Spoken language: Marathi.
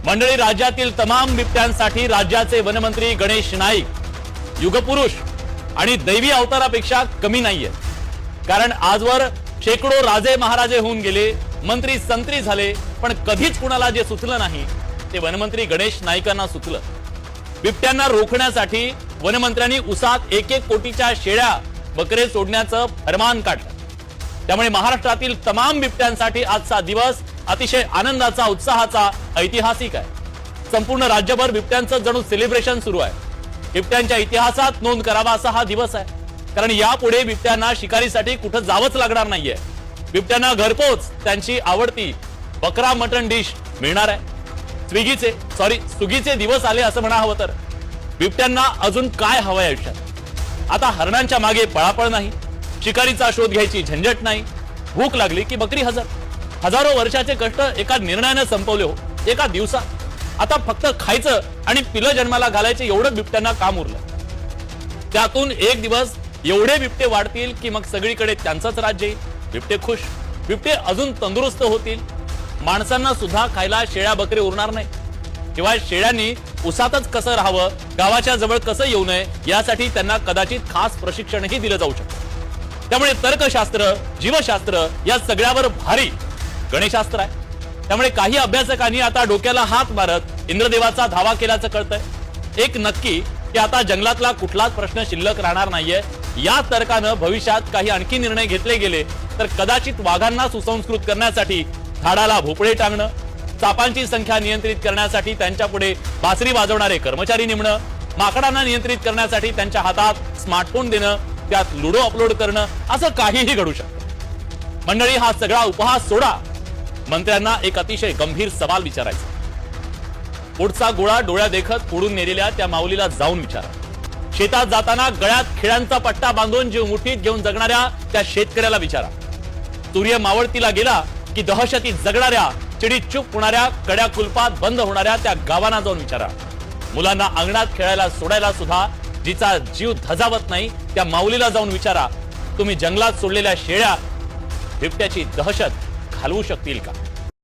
मंडळी, राज्यातील तमाम बिबट्यांसाठी राज्याचे वनमंत्री गणेश नाईक युगपुरुष आणि दैवी अवतारापेक्षा कमी नाहीये। कारण आजवर शेकडो राजे महाराजे होऊन गेले, मंत्री संत्री झाले, पण कधीच कुणाला जे सुचलं नाही ते वनमंत्री गणेश नाईकांना सुचलं। बिबट्यांना रोखण्यासाठी वनमंत्र्यांनी उसात 1-1 कोटीच्या शेळ्या बकरे सोडण्याचं फरमान काढलं। त्यामुळे महाराष्ट्रातील तमाम बिबट्यांसाठी आजचा दिवस अतिशय आनंदाचा, उत्साहाचा, ऐतिहासिक आहे। संपूर्ण राज्यभर बिबट्यांचं जणू सेलिब्रेशन सुरू आहे। बिबट्यांच्या इतिहासात नोंद करावा असा हा दिवस आहे, कारण यापुढे बिबट्यांना शिकारीसाठी कुठं जावंच लागणार नाहीये। बिबट्यांना घरपोच त्यांची आवडती बकरा मटण डिश मिळणार आहे। सुगीचे दिवस आले असं म्हणा हवं तर। बिबट्यांना अजून काय हवंय आयुष्यात? आता हरणांच्या मागे पळापळ नाही, शिकारीचा शोध घ्यायची झंझट नाही, भूक लागली की बकरी हजर। हजारो वर्षाचे कष्ट एका निर्णयाने संपवले हो, एका दिवसात। आता फक्त खायचं आणि पिलं जन्माला घालायचे एवढं बिबट्यांना काम उरलं। त्यातून एक दिवस एवढे बिबटे वाढतील की मग सगळीकडे त्यांचंच राज्य येईल। बिबटे खुश, बिबटे अजून तंदुरुस्त होतील। माणसांना सुद्धा खायला शेळ्या बकरे उरणार नाही। शिवाय शेळ्यांनी उसातच कसं राहावं, गावाच्या जवळ कसं येऊ नये यासाठी त्यांना कदाचित खास प्रशिक्षणही दिलं जाऊ शकतं। त्यामुळे तर्कशास्त्र, जीवशास्त्र या सगळ्यावर भारी गणेशास्त्र आहे। त्यामुळे काही अभ्यासकांनी आता डोक्याला हात मारत इंद्रदेवाचा धावा केल्याचं कळतंय। एक नक्की की आता जंगलातला कुठलाच प्रश्न शिल्लक राहणार नाहीये। या तर्कानं भविष्यात काही आणखी निर्णय घेतले गेले तर कदाचित वाघांना सुसंस्कृत करण्यासाठी झाडाला भोपळे टांगणं, सापांची संख्या नियंत्रित करण्यासाठी त्यांच्यापुढे बासरी वाजवणारे कर्मचारी नेमणं, माकडांना नियंत्रित करण्यासाठी त्यांच्या हातात स्मार्टफोन देणं, त्यात लुडो अपलोड करणं, असं काहीही घडू शकतं। मंडळी, हा सगळा उपहास सोडा, मंत्र्यांना एक अतिशय गंभीर सवाल विचारायचा। पुढचा गोळा डोळ्या देखत फोडून नेलेल्या त्या माऊलीला जाऊन विचारा। शेतात जाताना गळ्यात खिळ्यांचा पट्टा बांधून जीव मुठीत घेऊन जगणाऱ्या त्या शेतकऱ्याला विचारा। सूर्य मावळतीला गेला की दहशतीत जगणाऱ्या, चिडीत चूप होणाऱ्या, कड्या कुलपात बंद होणाऱ्या त्या गावांना जाऊन विचारा। मुलांना अंगणात खेळायला सोडायला सुद्धा जिचा जीव धजावत नाही त्या माऊलीला जाऊन विचारा, तुम्ही जंगलात सोडलेल्या शेळ्या बिबट्याची दहशत घालवू शकतील का?